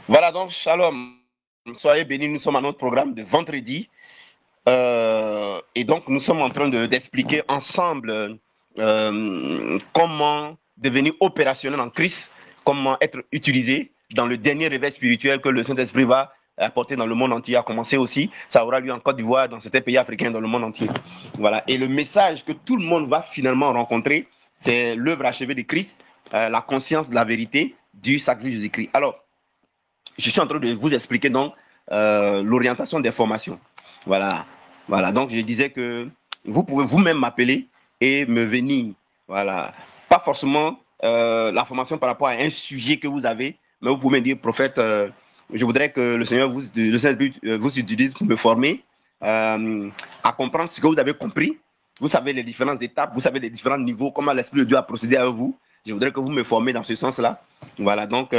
Voilà donc, shalom. Soyez bénis, nous sommes à notre programme de vendredi. Et donc, nous sommes en train d'expliquer ensemble comment devenir opérationnel en Christ, comment être utilisé dans le dernier réveil spirituel que le Saint-Esprit va apporter dans le monde entier, a commencé aussi. Ça aura lieu en Côte d'Ivoire, dans certains pays africains, dans le monde entier. Voilà. Et le message que tout le monde va finalement rencontrer, c'est l'œuvre achevée de Christ, la conscience de la vérité du sacrifice de Jésus-Christ. Alors, je suis en train de vous expliquer donc l'orientation des formations. Voilà. Voilà. Donc, je disais que vous pouvez vous-même m'appeler et me venir. Voilà. Pas forcément la formation par rapport à un sujet que vous avez, mais vous pouvez me dire, prophète, je voudrais que le Seigneur vous utilise pour me former à comprendre ce que vous avez compris. Vous savez les différentes étapes, vous savez les différents niveaux, comment l'Esprit de Dieu a procédé avec vous. Je voudrais que vous me formez dans ce sens-là. Voilà. Donc,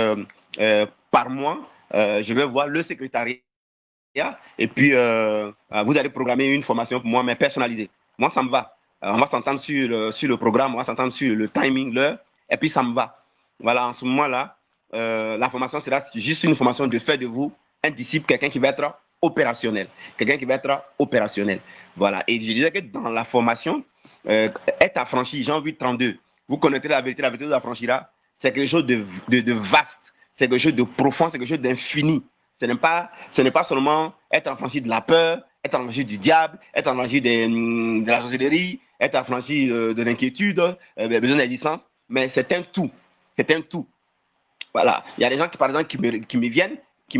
par mois, je vais voir le secrétariat et puis vous allez programmer une formation pour moi, mais personnalisée. Moi, ça me va. On va s'entendre sur le programme, on va s'entendre sur le timing, l'heure, et puis ça me va. Voilà, en ce moment-là, la formation sera juste une formation de faire de vous un disciple, quelqu'un qui va être opérationnel. Quelqu'un qui va être opérationnel. Voilà. Et je disais que dans la formation, être affranchi, Jean 8, 32, vous connaîtrez la vérité vous affranchira. C'est quelque chose de vaste, c'est quelque chose de profond, c'est quelque chose d'infini. Ce n'est pas seulement être affranchi de la peur, être affranchi du diable, être affranchi de la sorcellerie, être affranchi de l'inquiétude, besoin d'existence, mais c'est un tout. C'est un tout. Voilà. Il y a des gens qui, par exemple, qui me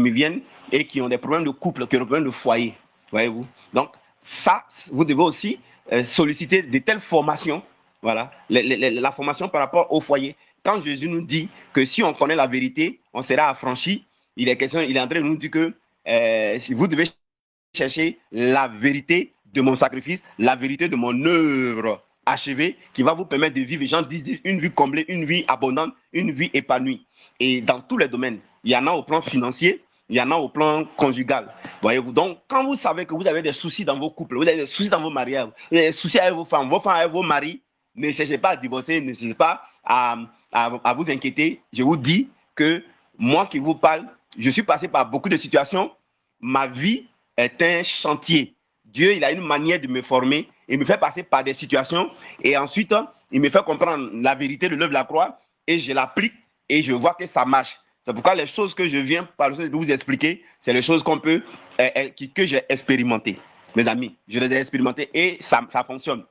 viennent et qui ont des problèmes de couple, qui ont des problèmes de foyer. Voyez-vous. Donc, ça, vous devez aussi solliciter de telles formations. Voilà. La formation par rapport au foyer. Quand Jésus nous dit que si on connaît la vérité, on sera affranchi, il est en train de nous dire que si vous devez chercher la vérité de mon sacrifice, la vérité de mon œuvre achevée qui va vous permettre de vivre, gens disent, une vie comblée, une vie abondante, une vie épanouie. Et dans tous les domaines, il y en a au plan financier, il y en a au plan conjugal. Voyez-vous, donc quand vous savez que vous avez des soucis dans vos couples, vous avez des soucis dans vos mariages, vous avez des soucis avec vos femmes avec vos maris, ne cherchez pas à divorcer, ne cherchez pas à vous inquiéter. Je vous dis que moi qui vous parle, je suis passé par beaucoup de situations. Ma vie est un chantier. Dieu, il a une manière de me former. Il me fait passer par des situations et ensuite, il me fait comprendre la vérité de l'œuvre de la croix et je l'applique et je vois que ça marche. C'est pourquoi les choses que je viens par le de vous expliquer, c'est les choses que j'ai expérimentées. Mes amis, je les ai expérimentées et ça fonctionne.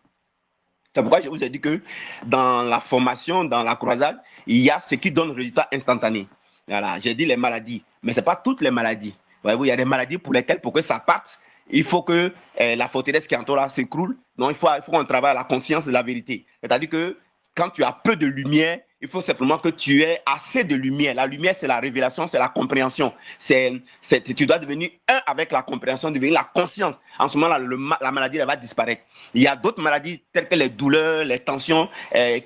C'est pourquoi je vous ai dit que dans la formation, dans la croisade, il y a ce qui donne résultat instantané. Voilà, j'ai dit les maladies, mais ce n'est pas toutes les maladies. Voyez-vous, il y a des maladies pour lesquelles, pour que ça parte, il faut que la forteresse qui entoure là s'écroule. Donc, il faut qu'on travaille à la conscience de la vérité. C'est-à-dire que quand tu as peu de lumière, il faut simplement que tu aies assez de lumière. La lumière, c'est la révélation, c'est la compréhension. Tu dois devenir un avec la compréhension, devenir la conscience. En ce moment-là, la maladie elle va disparaître. Il y a d'autres maladies telles que les douleurs, les tensions,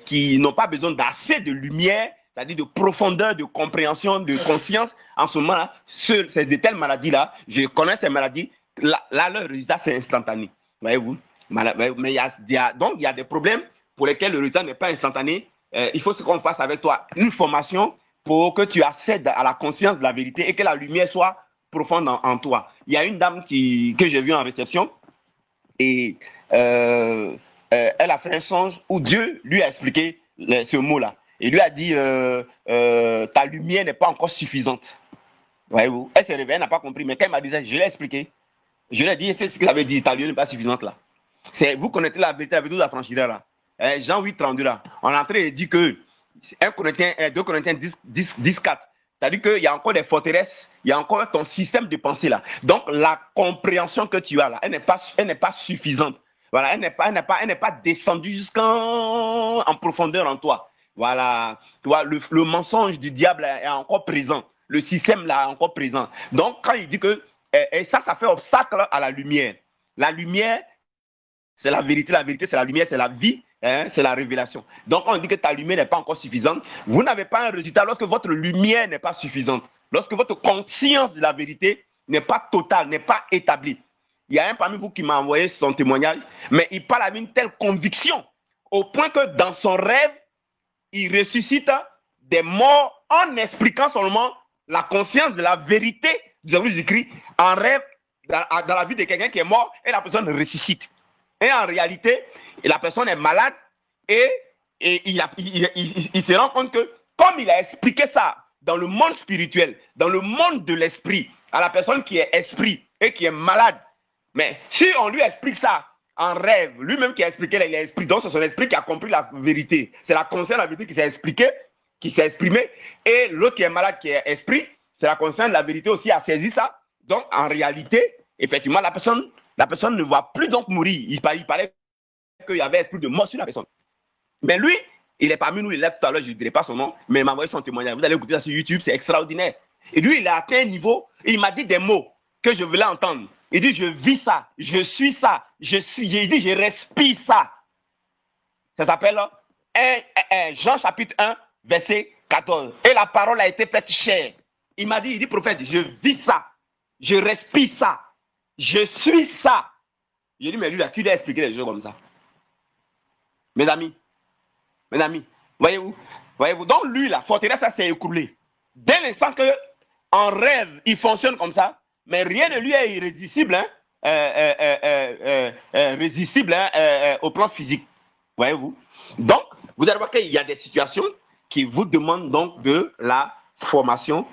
qui n'ont pas besoin d'assez de lumière, c'est-à-dire de profondeur, de compréhension, de conscience. En ce moment-là, c'est de telles maladies-là, je connais ces maladies, là leur résultat, c'est instantané. Voyez-vous? Mais donc, il y a des problèmes pour lesquels le résultat n'est pas instantané. Il faut qu'on fasse avec toi une formation pour que tu accèdes à la conscience de la vérité et que la lumière soit profonde en toi. Il y a une dame que j'ai vue en réception et elle a fait un songe où Dieu lui a expliqué ce mot-là. Il lui a dit ta lumière n'est pas encore suffisante. Voyez-vous, elle s'est réveillée, elle n'a pas compris, mais quand elle m'a dit ça, je l'ai expliqué. Je lui ai dit, c'est ce que ça veut dire, ta lumière n'est pas suffisante là. Vous connaissez la vérité avec 12 affranchirez là. Jean 8, 32 là. On est en train de dire que 2 Corinthiens 10, 4. C'est-à-dire qu'il y a encore des forteresses, il y a encore ton système de pensée là. Donc la compréhension que tu as là, elle n'est pas suffisante. Voilà, elle n'est pas descendue jusqu'en profondeur en toi. Voilà, tu vois, le mensonge du diable est encore présent. Le système là est encore présent. Donc quand il dit que et ça fait obstacle à la lumière. La lumière, c'est la vérité, c'est la lumière, c'est la vie, hein, c'est la révélation. Donc, on dit que ta lumière n'est pas encore suffisante. Vous n'avez pas un résultat lorsque votre lumière n'est pas suffisante. Lorsque votre conscience de la vérité n'est pas totale, n'est pas établie. Il y a un parmi vous qui m'a envoyé son témoignage, mais il parle avec une telle conviction, au point que dans son rêve, il ressuscite des morts en expliquant seulement la conscience de la vérité du Jésus-Christ en rêve dans la vie de quelqu'un qui est mort et la personne ressuscite. Et en réalité, la personne est malade et il se rend compte que comme il a expliqué ça dans le monde spirituel, dans le monde de l'esprit, à la personne qui est esprit et qui est malade, mais si on lui explique ça en rêve, lui-même qui a expliqué, il est esprit, donc c'est son esprit qui a compris la vérité. C'est la conscience de la vérité qui s'est expliquée, qui s'est exprimée, et l'autre qui est malade, qui est esprit, c'est la conscience de la vérité aussi a saisi ça. Donc en réalité, effectivement, la personne ne va plus donc mourir. Il paraît qu'il y avait esprit de mort sur la personne. Mais lui, il est parmi nous, il est là tout à l'heure, je ne dirai pas son nom, mais il m'a envoyé son témoignage. Vous allez écouter ça sur YouTube, c'est extraordinaire. Et lui, il a atteint un niveau, et il m'a dit des mots que je voulais entendre. Il dit, je vis ça, je suis ça, il dit, je respire ça. Ça s'appelle Jean chapitre 1, verset 14. Et la parole a été faite chair. Il m'a dit, il dit, prophète, je vis ça, je respire ça, je suis ça. J'ai dit, mais lui, qui lui a expliqué les choses comme ça? Mes amis, voyez-vous, donc lui, la forteresse, ça s'est écoulé. Dès l'instant que, en rêve, il fonctionne comme ça, mais rien de lui est irrésistible, résistible au plan physique. Voyez-vous? Donc, vous allez voir qu'il y a des situations qui vous demandent donc de la formation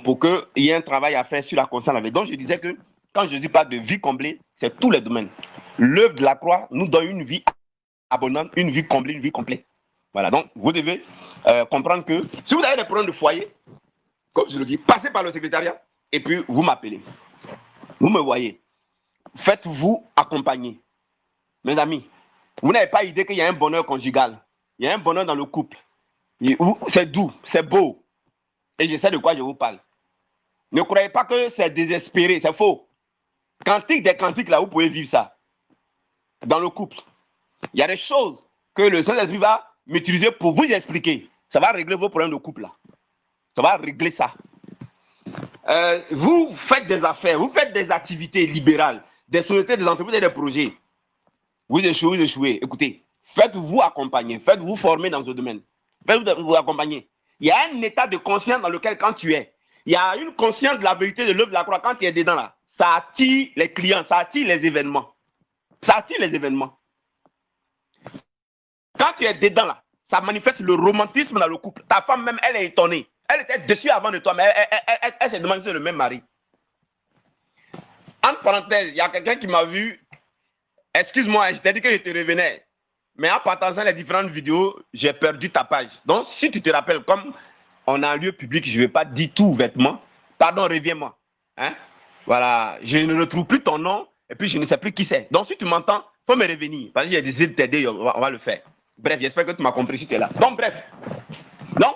pour qu'il y ait un travail à faire sur la conscience. Donc, je disais que quand Jésus parle de vie comblée, c'est tous les domaines. L'œuvre de la croix nous donne une vie abondante, une vie comblée, une vie complète. Voilà, donc vous devez comprendre que si vous avez des problèmes de foyer, comme je le dis, passez par le secrétariat et puis vous m'appelez. Vous me voyez. Faites-vous accompagner. Mes amis, vous n'avez pas idée qu'il y a un bonheur conjugal. Il y a un bonheur dans le couple. C'est doux, c'est beau. Et je sais de quoi je vous parle. Ne croyez pas que c'est désespéré, c'est faux. Cantique des cantiques, là, vous pouvez vivre ça. Dans le couple. Il y a des choses que le Saint-Esprit va m'utiliser pour vous expliquer. Ça va régler vos problèmes de couple, là. Ça va régler ça. Vous faites des affaires, vous faites des activités libérales, des sociétés, des entreprises et des projets. Vous échouez. Écoutez, faites-vous accompagner, faites-vous former dans ce domaine. Faites-vous accompagner. Il y a un état de conscience dans lequel, quand tu es, il y a une conscience de la vérité de l'œuvre de la croix. Quand tu es dedans, là, ça attire les clients, ça attire les événements. Ça attire les événements. Quand tu es dedans, là, ça manifeste le romantisme dans le couple. Ta femme même, elle est étonnée. Elle était dessus avant de toi, mais elle s'est demandé si c'est le même mari. Entre parenthèses, il y a quelqu'un qui m'a vu. Excuse-moi, je t'ai dit que je te revenais. Mais en partageant les différentes vidéos, j'ai perdu ta page. Donc, si tu te rappelles, comme on a un lieu public, je ne vais pas dire tout ouvertement. Pardon, reviens-moi. Hein? Voilà, je ne retrouve plus ton nom et puis je ne sais plus qui c'est. Donc, si tu m'entends, il faut me revenir. Parce que j'ai décidé de t'aider, on va le faire. Bref, j'espère que tu m'as compris si tu es là. Donc, bref. Donc,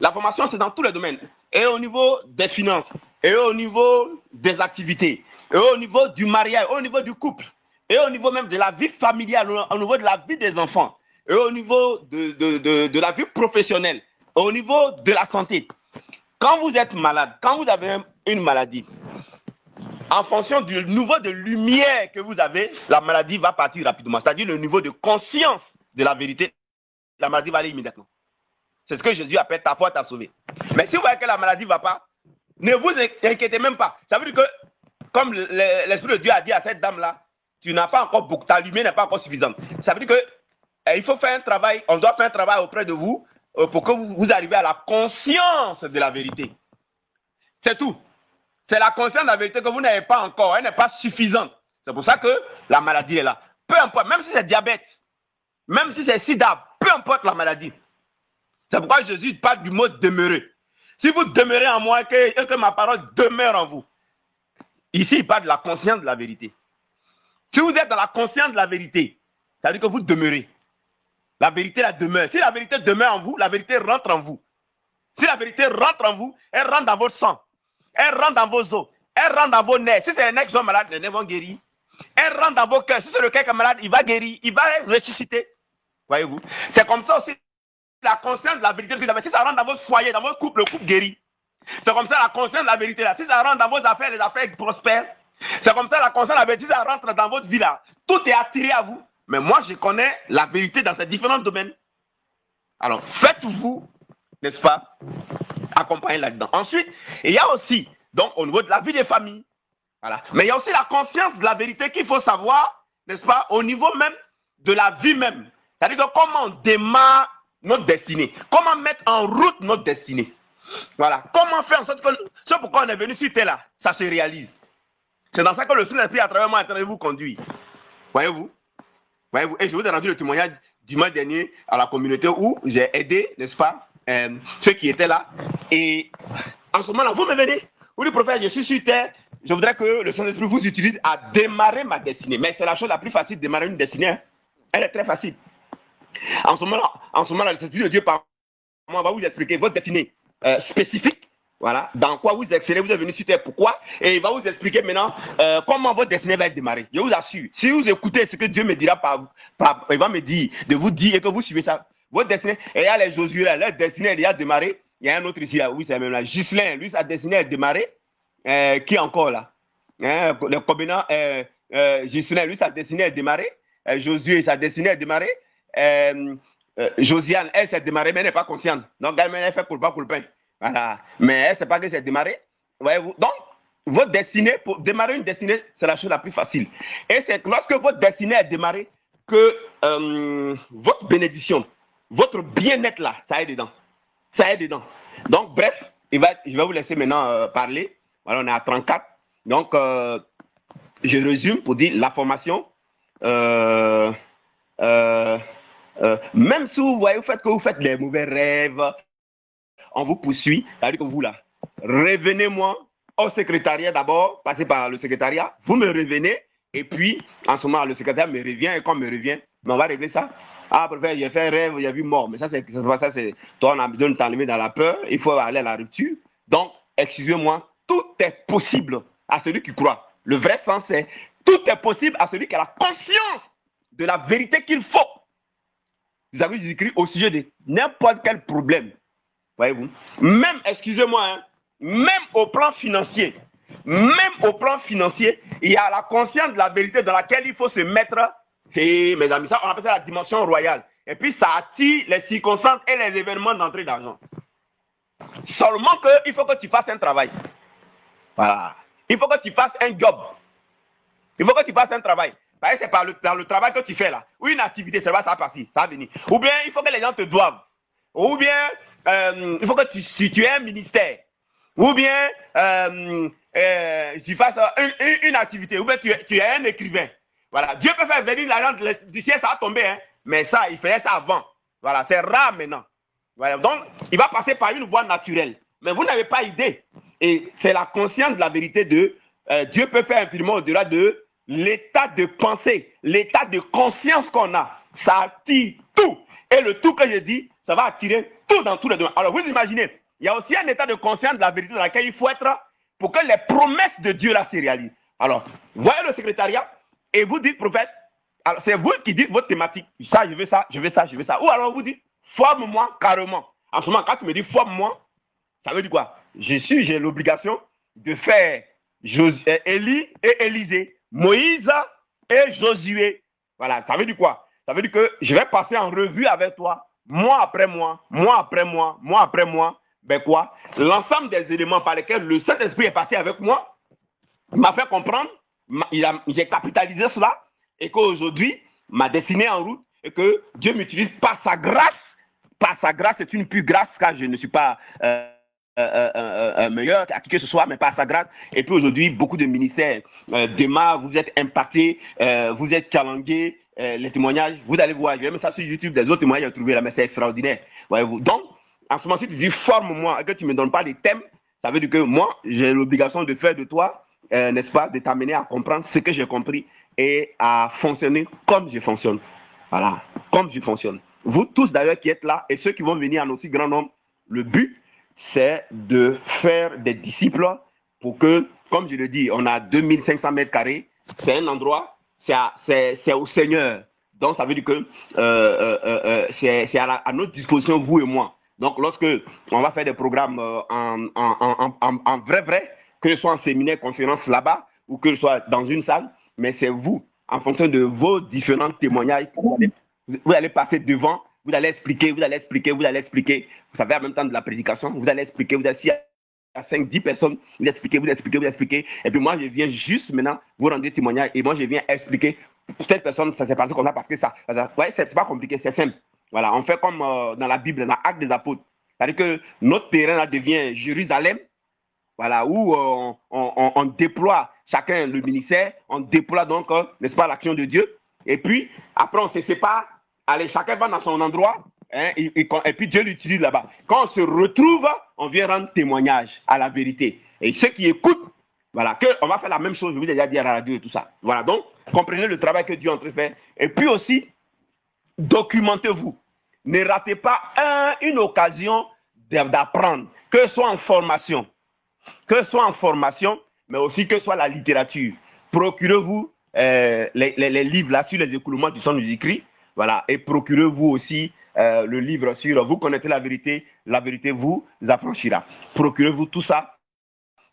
la formation, c'est dans tous les domaines. Et au niveau des finances, et au niveau des activités, et au niveau du mariage, au niveau du couple, et au niveau même de la vie familiale, au niveau de la vie des enfants, et au niveau de la vie professionnelle, au niveau de la santé. Quand vous êtes malade, quand vous avez une maladie, en fonction du niveau de lumière que vous avez, la maladie va partir rapidement. C'est-à-dire le niveau de conscience de la vérité, la maladie va aller immédiatement. C'est ce que Jésus appelle ta foi t'a sauvé. Mais si vous voyez que la maladie ne va pas, ne vous inquiétez même pas. Ça veut dire que, comme l'Esprit de Dieu a dit à cette dame-là, tu n'as pas encore beaucoup, ta lumière n'est pas encore suffisante. Ça veut dire que il faut faire un travail, on doit faire un travail auprès de vous pour que vous arriviez à la conscience de la vérité. C'est tout. C'est la conscience de la vérité que vous n'avez pas encore. Elle n'est pas suffisante. C'est pour ça que la maladie est là. Peu importe, même si c'est diabète, même si c'est sida, peu importe la maladie. C'est pourquoi Jésus parle du mot demeurer. Si vous demeurez en moi et que ma parole demeure en vous. Ici, il parle de la conscience de la vérité. Si vous êtes dans la conscience de la vérité, ça veut dire que vous demeurez. La vérité la demeure. Si la vérité demeure en vous, la vérité rentre en vous. Si la vérité rentre en vous, elle rentre dans votre sang. Elle rentre dans vos os. Elle rentre dans vos nerfs. Si c'est les nerfs qui sont malades, les nerfs vont guérir. Elle rentre dans vos cœurs. Si c'est le cœur qui est malade, il va guérir. Il va ressusciter. Voyez-vous? C'est comme ça aussi la conscience de la vérité que vous avez. Si ça rentre dans votre foyer, dans votre couple, le couple guérit. C'est comme ça la conscience de la vérité là. Si ça rentre dans vos affaires, les affaires prospèrent. C'est comme ça la conscience de la vérité, si ça rentre dans votre vie là. Tout est attiré à vous. Mais moi, je connais la vérité dans ces différents domaines. Alors, faites-vous, n'est-ce pas, accompagner là-dedans. Ensuite, il y a aussi, donc, au niveau de la vie des familles, voilà. Mais il y a aussi la conscience de la vérité qu'il faut savoir, n'est-ce pas, au niveau même de la vie même. C'est-à-dire que comment on démarre notre destinée, comment mettre en route notre destinée. Voilà. Comment faire en sorte que ce pourquoi on est venu sur terre là, ça se réalise. C'est dans ça que le Saint-Esprit à travers moi est en train de vous conduire. Voyez-vous? Voyez-vous? Et je vous ai rendu le témoignage du mois dernier à la communauté où j'ai aidé, n'est-ce pas, ceux qui étaient là. Et en ce moment-là, vous me venez. Vous dites, prophète, je suis sur terre. Je voudrais que le Saint-Esprit vous utilise à démarrer ma destinée. Mais c'est la chose la plus facile de démarrer une destinée. Hein. Elle est très facile. En ce moment-là, le Saint-Esprit de Dieu par moi va vous expliquer votre destinée spécifique. Voilà, dans quoi vous excellez, vous êtes venu sur terre, pourquoi, et il va vous expliquer maintenant comment votre destinée va être démarrée. Je vous assure, si vous écoutez ce que Dieu me dira il va me dire, de vous dire et que vous suivez ça, votre destinée, et il y a les Josué là, leur destinée est déjà démarrée. Il y a un autre ici là, oui, c'est même là, Ghislain, lui, sa destinée est démarrée. Qui est encore là? Le Covenant, Ghislain, lui, sa destinée est démarrée. Josué, sa destinée est démarrée. Josiane, elle s'est démarrée, mais elle n'est pas consciente. Donc, elle fait coulpa. Voilà. Mais elle ne sait pas que c'est démarré. Voyez-vous? Donc, votre destinée, pour démarrer une destinée, c'est la chose la plus facile. Et c'est lorsque votre destinée est démarrée que votre bénédiction, votre bien-être là, ça aide dedans. Ça aide dedans. Donc, bref, je vais vous laisser maintenant parler. Voilà, on est à 34. Donc, je résume pour dire la formation. Même si vous voyez, vous faites des mauvais rêves, on vous poursuit, c'est-à-dire que vous là, revenez-moi au secrétariat d'abord, passez par le secrétariat, vous me revenez, et puis en ce moment, le secrétaire me revient, et quand on me revient, on va régler ça. Ah, préfère, j'ai fait un rêve, j'ai vu mort, mais ça, c'est toi, on a besoin de t'enlever dans la peur, il faut aller à la rupture. Donc, excusez-moi, tout est possible à celui qui croit. Le vrai sens, c'est tout est possible à celui qui a la conscience de la vérité qu'il faut. Vous avez écrit au sujet de n'importe quel problème. Voyez-vous? Même, excusez-moi, hein, même au plan financier, il y a la conscience de la vérité dans laquelle il faut se mettre. Et mes amis, ça, on appelle ça la dimension royale. Et puis, ça attire les circonstances et les événements d'entrée d'argent. Seulement qu'il faut que tu fasses un travail. Voilà. Il faut que tu fasses un job. Il faut que tu fasses un travail. C'est dans le travail que tu fais là. Ou une activité, ça va passer, ça va venir. Ou bien, il faut que les gens te doivent. Ou bien, il faut que tu aies un ministère. Ou bien, tu fasses une activité. Ou bien, tu es un écrivain. Voilà. Dieu peut faire venir l'argent du ciel, ça va tomber. Hein. Mais ça, il faisait ça avant. Voilà. C'est rare maintenant. Voilà. Donc, il va passer par une voie naturelle. Mais vous n'avez pas idée. Et c'est la conscience de la vérité de Dieu peut faire infiniment au-delà de l'état de pensée, l'état de conscience qu'on a. Ça attire tout. Et le tout que je dis, ça va attirer tout dans tous les domaines. Alors, vous imaginez, il y a aussi un état de conscience de la vérité dans lequel il faut être pour que les promesses de Dieu là se réalisent. Alors, voyez le secrétariat et vous dites, prophète, alors c'est vous qui dites votre thématique. Ça, je veux ça, je veux ça, je veux ça. Ou alors vous dites, forme-moi carrément. En ce moment, quand tu me dis forme-moi, ça veut dire quoi? J'ai l'obligation de faire Élie et Élisée, Moïse et Josué. Voilà, ça veut dire quoi? Ça veut dire que je vais passer en revue avec toi, mois après mois, mois après mois, mois après mois. Ben quoi? L'ensemble des éléments par lesquels le Saint-Esprit est passé avec moi, il m'a fait comprendre, j'ai capitalisé cela, et qu'aujourd'hui, ma destinée est en route, et que Dieu m'utilise par sa grâce. Par sa grâce, c'est une pure grâce, car je ne suis pas meilleur à qui que ce soit, mais par sa grâce. Et puis aujourd'hui, beaucoup de ministères démarrent, vous êtes impactés, vous êtes challengés, les témoignages, vous allez voir, j'ai même ça sur YouTube, des autres témoignages à trouver là, mais c'est extraordinaire. Voyez-vous. Donc, en ce moment, si tu dis forme-moi et que tu ne me donnes pas les thèmes, ça veut dire que moi, j'ai l'obligation de faire de toi, n'est-ce pas, de t'amener à comprendre ce que j'ai compris et à fonctionner comme je fonctionne. Voilà, comme je fonctionne. Vous tous d'ailleurs qui êtes là et ceux qui vont venir en aussi grand nombre, le but, c'est de faire des disciples pour que, comme je le dis, on a 2500 mètres carrés, c'est un endroit, c'est au Seigneur. Donc, ça veut dire que c'est à notre disposition, vous et moi. Donc, lorsque on va faire des programmes en vrai, que ce soit en séminaire, conférence là-bas, ou que ce soit dans une salle, mais c'est vous, en fonction de vos différents témoignages, vous allez passer devant, Vous allez expliquer, vous allez expliquer, vous allez expliquer. Vous savez, en même temps de la prédication, vous allez expliquer, vous allez, s'il y a 5, 10 personnes, vous expliquez, vous expliquez, vous expliquez. Et puis moi, je viens juste maintenant vous rendre témoignage et moi, je viens expliquer. Pour cette personne, ça s'est passé comme ça parce que ça. Ouais, c'est pas compliqué, c'est simple. Voilà, on fait comme dans la Bible, dans l'Acte des Apôtres. C'est-à-dire que notre terrain là devient Jérusalem, voilà, où on déploie chacun le ministère, on déploie donc, n'est-ce pas, l'action de Dieu. Et puis, après, on se sépare. Allez, chacun va dans son endroit, hein, et puis Dieu l'utilise là-bas. Quand on se retrouve, on vient rendre témoignage à la vérité. Et ceux qui écoutent, voilà, on va faire la même chose, je vous ai déjà dit à la radio et tout ça. Voilà, donc, comprenez le travail que Dieu est en train de faire. Et puis aussi, documentez-vous. Ne ratez pas une occasion d'apprendre, que ce soit en formation, mais aussi que ce soit la littérature. Procurez-vous les livres là sur les écoulements du sang nous écrit, voilà, et procurez-vous aussi le livre sur vous connaissez la vérité vous affranchira. Procurez-vous tout ça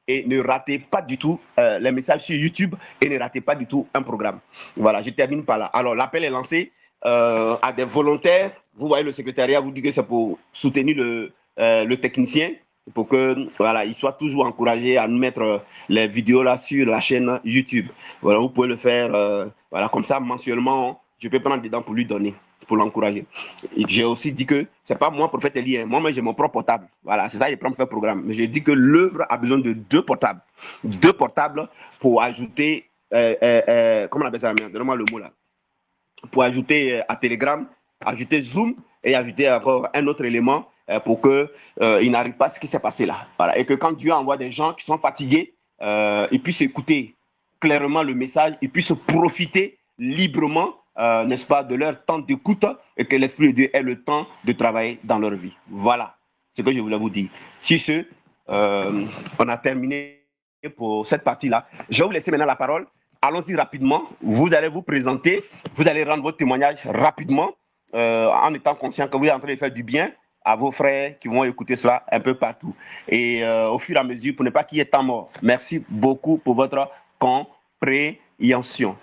et ne ratez pas du tout les messages sur YouTube et ne ratez pas du tout un programme. Voilà, je termine par là. Alors, l'appel est lancé à des volontaires. Vous voyez, le secrétariat vous dit que c'est pour soutenir le technicien, pour que voilà, il soit toujours encouragé à nous mettre les vidéos là sur la chaîne YouTube. Voilà, vous pouvez le faire voilà, comme ça mensuellement. Je peux prendre dedans pour lui donner, pour l'encourager. J'ai aussi dit que c'est pas moi, prophète Elie, hein. Moi, j'ai mon propre portable. Voilà, c'est ça, il prend pour faire programme. Mais j'ai dit que l'œuvre a besoin de 2 portables. 2 portables pour ajouter, comment on appelle ça, donnez-moi le mot là. Pour ajouter à Telegram, ajouter Zoom et ajouter encore un autre élément pour qu'il n'arrive pas à ce qui s'est passé là. Voilà. Et que quand Dieu envoie des gens qui sont fatigués, ils puissent écouter clairement le message, ils puissent profiter librement, n'est-ce pas, de leur temps d'écoute et que l'Esprit de Dieu ait le temps de travailler dans leur vie. Voilà ce que je voulais vous dire. Si on a terminé pour cette partie-là. Je vais vous laisser maintenant la parole. Allons-y rapidement. Vous allez vous présenter, vous allez rendre votre témoignage rapidement en étant conscient que vous êtes en train de faire du bien à vos frères qui vont écouter cela un peu partout. Et au fur et à mesure, pour ne pas qu'il y ait temps mort. Merci beaucoup pour votre compréhension.